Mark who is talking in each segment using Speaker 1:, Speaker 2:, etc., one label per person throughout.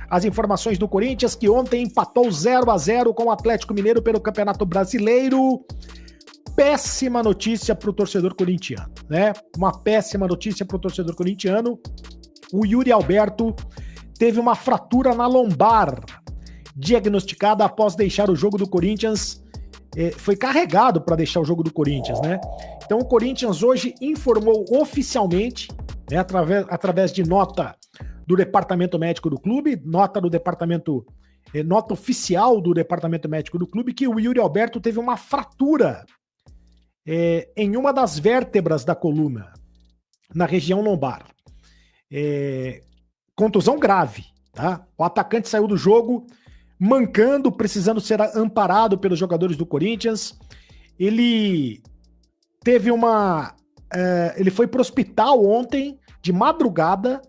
Speaker 1: As informações do Corinthians, que ontem empatou 0-0 com o Atlético Mineiro pelo Campeonato Brasileiro. Péssima notícia para o torcedor corintiano, né? Uma péssima notícia para o torcedor corintiano. O Yuri Alberto teve uma fratura na lombar, diagnosticada após deixar o jogo do Corinthians. Foi carregado para deixar o jogo do Corinthians, né? Então o Corinthians hoje informou oficialmente, né, através de nota do departamento médico do clube, nota oficial do departamento médico do clube, que o Yuri Alberto teve uma fratura em uma das vértebras da coluna, na região lombar. Contusão grave, tá? O atacante saiu do jogo mancando, precisando ser amparado pelos jogadores do Corinthians. Ele teve ele foi pro hospital ontem, de madrugada,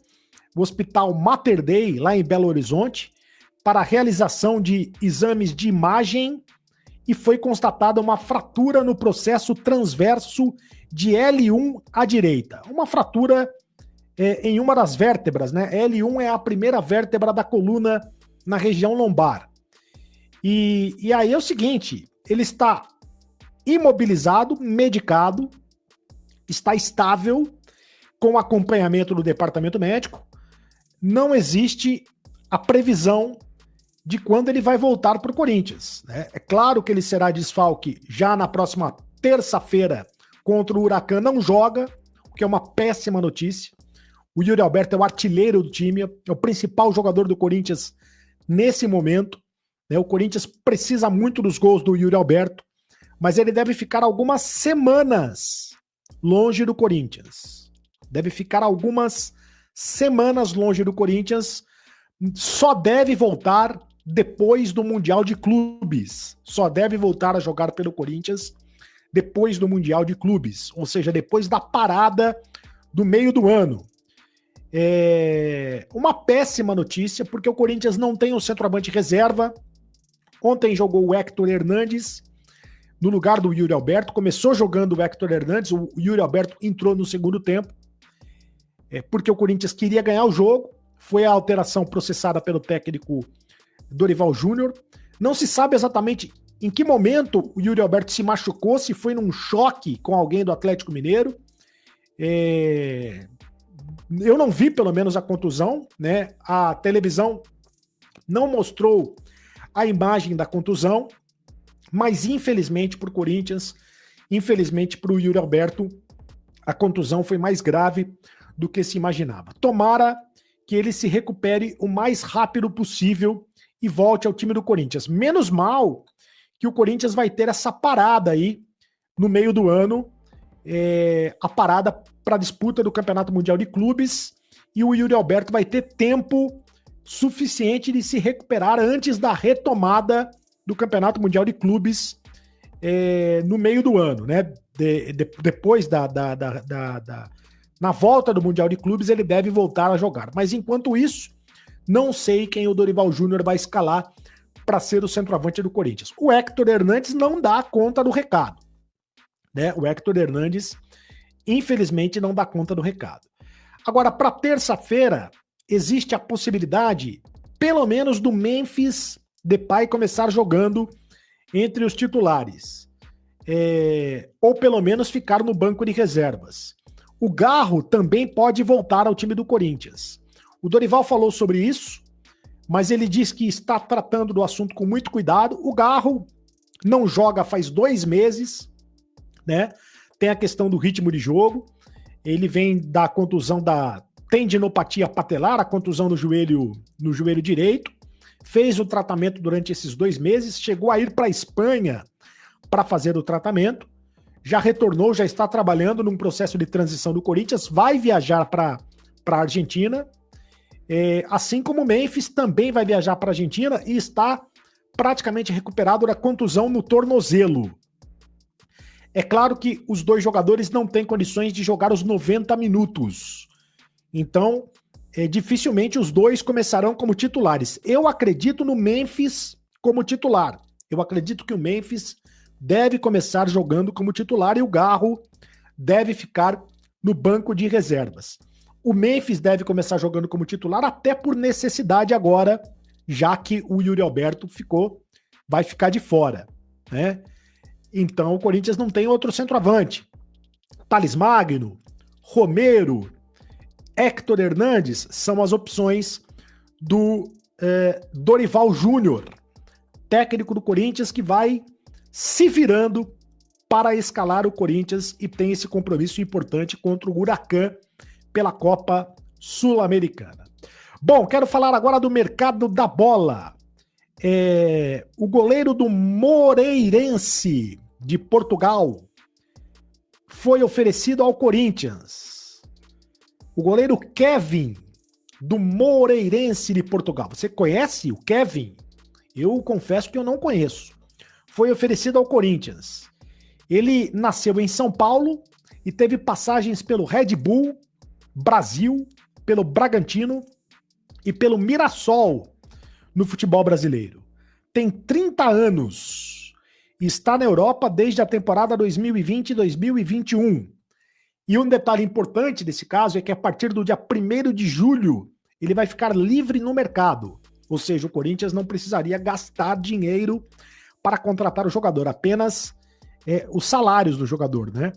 Speaker 1: o Hospital Mater Dei, lá em Belo Horizonte, para a realização de exames de imagem, e foi constatada uma fratura no processo transverso de L1 à direita. Uma fratura em uma das vértebras, né? L1 é a primeira vértebra da coluna na região lombar. E aí é o seguinte, ele está imobilizado, medicado, está estável, com acompanhamento do departamento médico. Não existe a previsão de quando ele vai voltar para o Corinthians, né? É claro que ele será desfalque já na próxima terça-feira contra o Huracan, não joga, o que é uma péssima notícia. O Yuri Alberto é o artilheiro do time, é o principal jogador do Corinthians nesse momento, né? O Corinthians precisa muito dos gols do Yuri Alberto, mas ele deve ficar algumas semanas longe do Corinthians. Deve ficar algumas semanas longe do Corinthians, só deve voltar depois do Mundial de Clubes. Só deve voltar a jogar pelo Corinthians depois do Mundial de Clubes, ou seja, depois da parada do meio do ano. Uma péssima notícia, porque o Corinthians não tem um centroavante reserva. Ontem jogou o Héctor Hernandes no lugar do Yuri Alberto. Começou jogando o Héctor Hernandes, o Yuri Alberto entrou no segundo tempo, porque o Corinthians queria ganhar o jogo. Foi a alteração processada pelo técnico Dorival Júnior. Não se sabe exatamente em que momento o Yuri Alberto se machucou, se foi num choque com alguém do Atlético Mineiro. Eu não vi, pelo menos, a contusão, né? A televisão não mostrou a imagem da contusão, mas infelizmente para o Corinthians, infelizmente para o Yuri Alberto, a contusão foi mais grave do que se imaginava. Tomara que ele se recupere o mais rápido possível e volte ao time do Corinthians. Menos mal que o Corinthians vai ter essa parada aí no meio do ano, a parada para a disputa do Campeonato Mundial de Clubes, e o Yuri Alberto vai ter tempo suficiente de se recuperar antes da retomada do Campeonato Mundial de Clubes no meio do ano, né? Depois na volta do Mundial de Clubes, ele deve voltar a jogar. Mas enquanto isso, não sei quem o Dorival Júnior vai escalar para ser o centroavante do Corinthians. O Héctor Hernandes não dá conta do recado, né? O Héctor Hernandes, infelizmente, não dá conta do recado. Agora, para terça-feira, existe a possibilidade, pelo menos, do Memphis Depay começar jogando entre os titulares. Ou pelo menos ficar no banco de reservas. O Garro também pode voltar ao time do Corinthians. O Dorival falou sobre isso, mas ele diz que está tratando do assunto com muito cuidado. O Garro não joga faz 2 meses, né? Tem a questão do ritmo de jogo. Ele vem da contusão da tendinopatia patelar, a contusão no joelho direito. Fez o tratamento durante esses 2 meses, chegou a ir para a Espanha para fazer o tratamento. Já retornou, já está trabalhando num processo de transição do Corinthians, vai viajar para a Argentina, assim como o Memphis também vai viajar para a Argentina e está praticamente recuperado da contusão no tornozelo. É claro que os 2 jogadores não têm condições de jogar os 90 minutos, então dificilmente os 2 começarão como titulares. Eu acredito no Memphis como titular, eu acredito que o Memphis deve começar jogando como titular e o Garro deve ficar no banco de reservas. O Memphis deve começar jogando como titular, até por necessidade agora, já que o Yuri Alberto vai ficar de fora, né? Então o Corinthians não tem outro centroavante. Thales Magno, Romero, Héctor Hernandes são as opções do Dorival Júnior, técnico do Corinthians, que vai se virando para escalar o Corinthians e tem esse compromisso importante contra o Huracan pela Copa Sul-Americana. Bom, quero falar agora do mercado da bola. O goleiro do Moreirense de Portugal foi oferecido ao Corinthians. O goleiro Kevin, do Moreirense de Portugal. Você conhece o Kevin? Eu confesso que eu não conheço. Foi oferecido ao Corinthians. Ele nasceu em São Paulo e teve passagens pelo Red Bull Brasil, pelo Bragantino e pelo Mirassol no futebol brasileiro. Tem 30 anos e está na Europa desde a temporada 2020 e 2021. E um detalhe importante desse caso é que a partir do dia 1º de julho ele vai ficar livre no mercado. Ou seja, o Corinthians não precisaria gastar dinheiro para contratar o jogador, apenas os salários do jogador, né?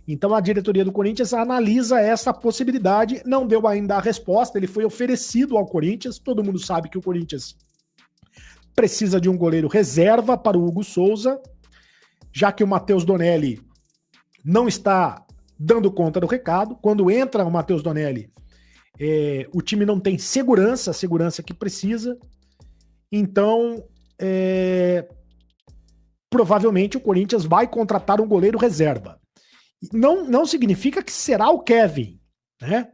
Speaker 1: Então a diretoria do Corinthians analisa essa possibilidade, não deu ainda a resposta, ele foi oferecido ao Corinthians, todo mundo sabe que o Corinthians precisa de um goleiro reserva para o Hugo Souza, já que o Matheus Donelli não está dando conta do recado. Quando entra o Matheus Donelli, o time não tem segurança, a segurança que precisa, então provavelmente o Corinthians vai contratar um goleiro reserva. Não significa que será o Kevin, né?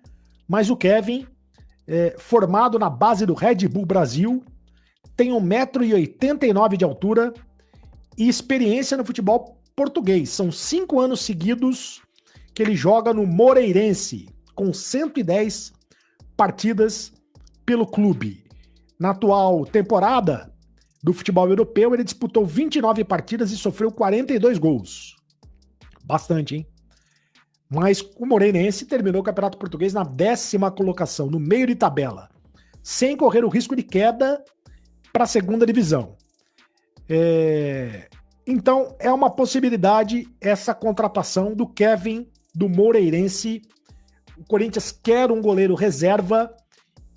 Speaker 1: Mas o Kevin, formado na base do Red Bull Brasil, tem 1,89 m de altura e experiência no futebol português. São 5 anos seguidos que ele joga no Moreirense, com 110 partidas pelo clube. Na atual temporada do futebol europeu, ele disputou 29 partidas e sofreu 42 gols. Bastante, hein? Mas o Moreirense terminou o Campeonato Português na 10ª colocação, no meio de tabela, sem correr o risco de queda para a segunda divisão. Então, é uma possibilidade essa contratação do Kevin, do Moreirense. O Corinthians quer um goleiro reserva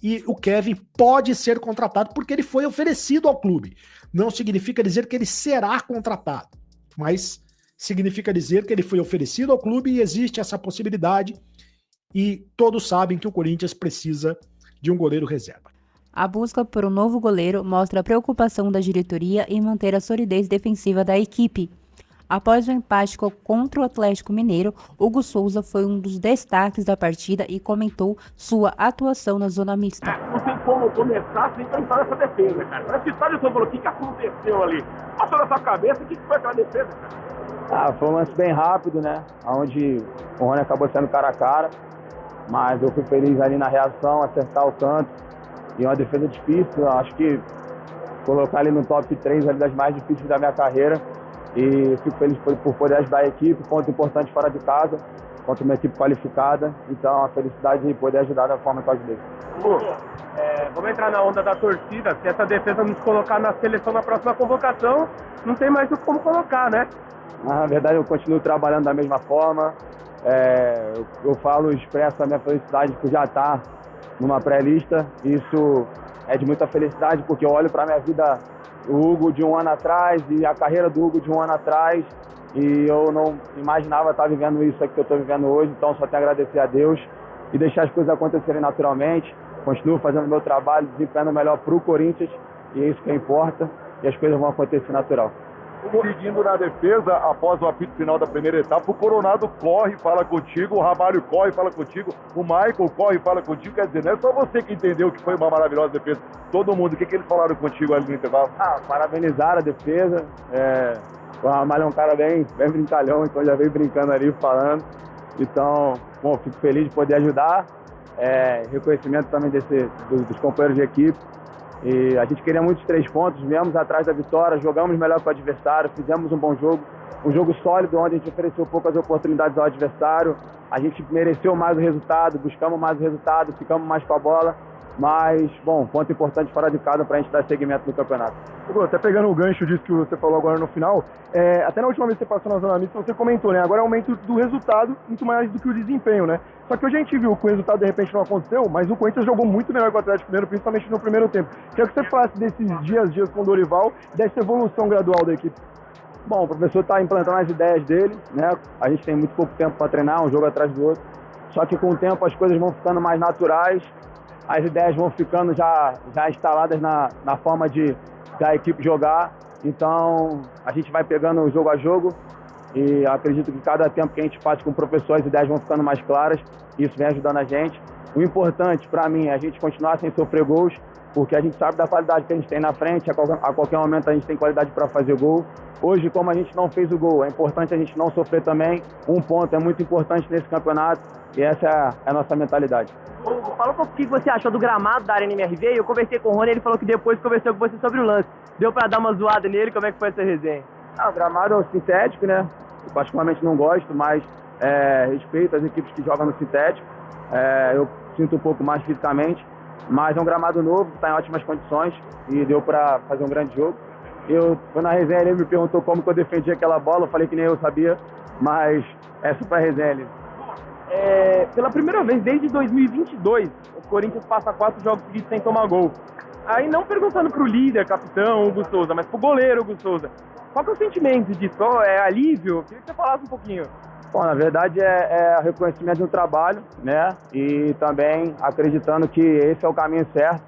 Speaker 1: e o Kevin pode ser contratado porque ele foi oferecido ao clube. Não significa dizer que ele será contratado, mas significa dizer que ele foi oferecido ao clube e existe essa possibilidade, e todos sabem que o Corinthians precisa de um goleiro reserva.
Speaker 2: A busca por um novo goleiro mostra a preocupação da diretoria em manter a solidez defensiva da equipe. Após o empate contra o Atlético Mineiro, Hugo Souza foi um dos destaques da partida e comentou sua atuação na zona mista.
Speaker 3: Não tem como começar sem pensar nessa defesa, cara. Parece que sabe, falou, o que aconteceu ali? Passou na sua cabeça, o que foi aquela defesa, cara?
Speaker 4: Foi um lance bem rápido, né? Onde o Rony acabou sendo cara a cara. Mas eu fui feliz ali na reação, acertar o canto. E uma defesa difícil, acho que colocar ali no top 3 ali das mais difíceis da minha carreira. E fico feliz por poder ajudar a equipe, ponto importante fora de casa, contra uma equipe qualificada. Então, a felicidade de poder ajudar da forma que eu ajudei.
Speaker 3: Vamos entrar na onda da torcida. Se essa defesa nos colocar na seleção na próxima convocação, não tem mais como colocar, né?
Speaker 4: Na verdade, eu continuo trabalhando da mesma forma. Eu expresso a minha felicidade por já estar numa pré-lista. Isso é de muita felicidade, porque eu olho para a minha vida, o Hugo de um ano atrás e a carreira do Hugo de um ano atrás, e eu não imaginava estar vivendo isso aqui que eu estou vivendo hoje. Então só tenho a agradecer a Deus e deixar as coisas acontecerem naturalmente. Continuo fazendo meu trabalho, desempenhando melhor para o Corinthians, e é isso que importa, e as coisas vão acontecer natural.
Speaker 5: Seguindo na defesa, após o apito final da primeira etapa, o Coronado corre e fala contigo, o Ramalho corre e fala contigo, o Michael corre e fala contigo. Quer dizer, não é só você que entendeu que foi uma maravilhosa defesa, todo mundo. O que eles falaram contigo ali no intervalo?
Speaker 4: Parabenizaram a defesa. O Ramalho é um cara bem brincalhão, então já veio brincando ali, falando. Então, fico feliz de poder ajudar. Reconhecimento também dos companheiros de equipe. E a gente queria muitos 3 pontos, viemos atrás da vitória, jogamos melhor que o adversário, fizemos um bom jogo. um jogo sólido, onde a gente ofereceu poucas oportunidades ao adversário. A gente mereceu mais o resultado, buscamos mais o resultado, ficamos mais com a bola. Mas, bom, ponto importante fora de casa para a gente dar seguimento no campeonato.
Speaker 6: Hugo, até pegando o gancho disso que você falou agora no final, até na última vez que você passou na zona mista, você comentou, né? Agora é o aumento do resultado muito mais do que o desempenho, né? Só que hoje a gente viu que o resultado de repente não aconteceu, mas o Corinthians jogou muito melhor que o Atlético Mineiro, principalmente no primeiro tempo. Quero que você falasse desses dias com o Dorival, dessa evolução gradual da equipe.
Speaker 4: Bom, o professor está implantando as ideias dele, né? A gente tem muito pouco tempo para treinar, um jogo atrás do outro. Só que com o tempo as coisas vão ficando mais naturais, as ideias vão ficando já instaladas na forma da equipe jogar. Então, a gente vai pegando jogo a jogo e acredito que cada tempo que a gente faz com o professor, as ideias vão ficando mais claras. Isso vem ajudando a gente. O importante para mim é a gente continuar sem sofrer gols, porque a gente sabe da qualidade que a gente tem na frente, a qualquer momento a gente tem qualidade para fazer gol. Hoje, como a gente não fez o gol, é importante a gente não sofrer também. Um ponto é muito importante nesse campeonato e essa é a nossa mentalidade.
Speaker 7: Fala um pouco o que você achou do gramado da Arena MRV. Eu conversei com o Rony, ele falou que depois conversou com você sobre o lance. Deu pra dar uma zoada nele? Como é que foi essa resenha?
Speaker 4: O gramado é o sintético, né? Eu particularmente não gosto, mas respeito as equipes que jogam no sintético. Eu sinto um pouco mais fisicamente, mas é um gramado novo, que está em ótimas condições e deu pra fazer um grande jogo. Foi na resenha, ele me perguntou como que eu defendi aquela bola, eu falei que nem eu sabia, mas é super resenha ali.
Speaker 7: Pela primeira vez desde 2022, o Corinthians passa 4 jogos seguidos sem tomar gol. Aí não perguntando pro líder, capitão, Hugo Souza, mas pro goleiro, Hugo Souza. Qual que é o sentimento disso? É alívio? Eu queria que você falasse um pouquinho.
Speaker 4: Bom, na verdade é reconhecimento do trabalho, né? E também acreditando que esse é o caminho certo,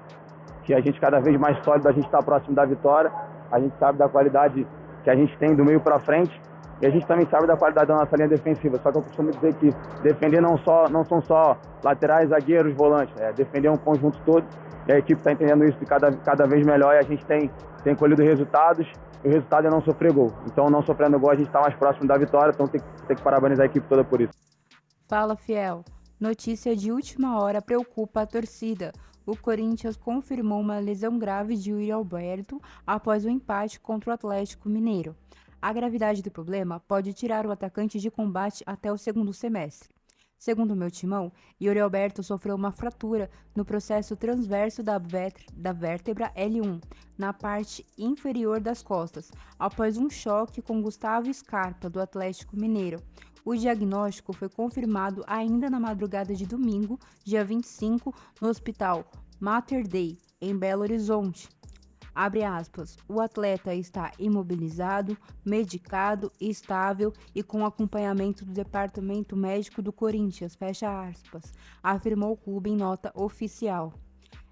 Speaker 4: que a gente cada vez mais sólido, a gente está próximo da vitória. A gente sabe da qualidade que a gente tem do meio para frente e a gente também sabe da qualidade da nossa linha defensiva. Só que eu costumo dizer que defender não são só laterais, zagueiros, volantes. Defender um conjunto todo. E a equipe está entendendo isso de cada vez melhor e a gente tem colhido resultados. E o resultado é não sofrer gol. Então, não sofrendo gol, a gente está mais próximo da vitória. Então, tem que parabenizar a equipe toda por isso.
Speaker 2: Fala, Fiel. Notícia de última hora preocupa a torcida. O Corinthians confirmou uma lesão grave de Yuri Alberto após o empate contra o Atlético Mineiro. A gravidade do problema pode tirar o atacante de combate até o segundo semestre. Segundo o meu timão, Yuri Alberto sofreu uma fratura no processo transverso da vértebra L1, na parte inferior das costas, após um choque com Gustavo Scarpa, do Atlético Mineiro. O diagnóstico foi confirmado ainda na madrugada de domingo, dia 25, no Hospital Mater Dei, em Belo Horizonte. Abre aspas, o atleta está imobilizado, medicado, estável e com acompanhamento do Departamento Médico do Corinthians, fecha aspas, afirmou o clube em nota oficial.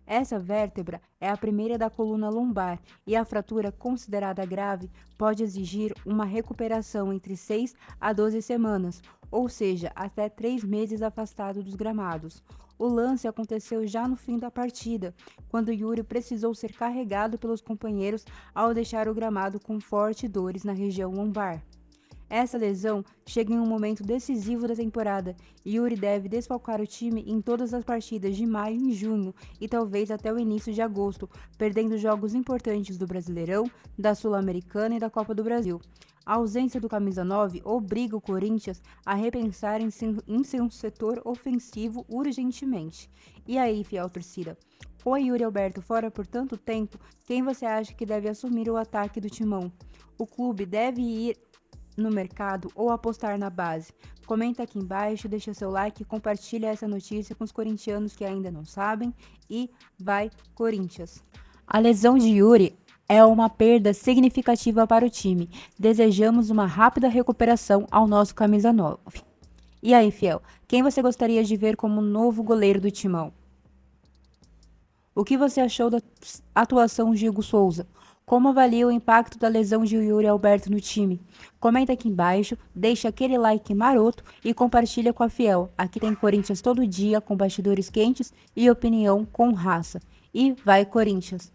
Speaker 2: Essa vértebra é a primeira da coluna lombar e a fratura considerada grave pode exigir uma recuperação entre 6 a 12 semanas, ou seja, até 3 meses afastado dos gramados. O lance aconteceu já no fim da partida, quando Yuri precisou ser carregado pelos companheiros ao deixar o gramado com fortes dores na região lombar. Essa lesão chega em um momento decisivo da temporada e Yuri deve desfalcar o time em todas as partidas de maio e junho e talvez até o início de agosto, perdendo jogos importantes do Brasileirão, da Sul-Americana e da Copa do Brasil. A ausência do camisa 9 obriga o Corinthians a repensar em seu setor ofensivo urgentemente. E aí, fiel torcida? Com Yuri Alberto fora por tanto tempo, quem você acha que deve assumir o ataque do timão? O clube deve ir no mercado ou apostar na base? Comenta aqui embaixo, deixa seu like e compartilha essa notícia com os corintianos que ainda não sabem. E vai Corinthians! A lesão de Yuri é uma perda significativa para o time. Desejamos uma rápida recuperação ao nosso camisa 9. E aí, fiel, quem você gostaria de ver como novo goleiro do timão? O que você achou da atuação de Hugo Souza? Como avalia o impacto da lesão de Yuri Alberto no time? Comenta aqui embaixo, deixa aquele like maroto e compartilha com a Fiel. Aqui tem Corinthians todo dia com bastidores quentes e opinião com raça. E vai Corinthians!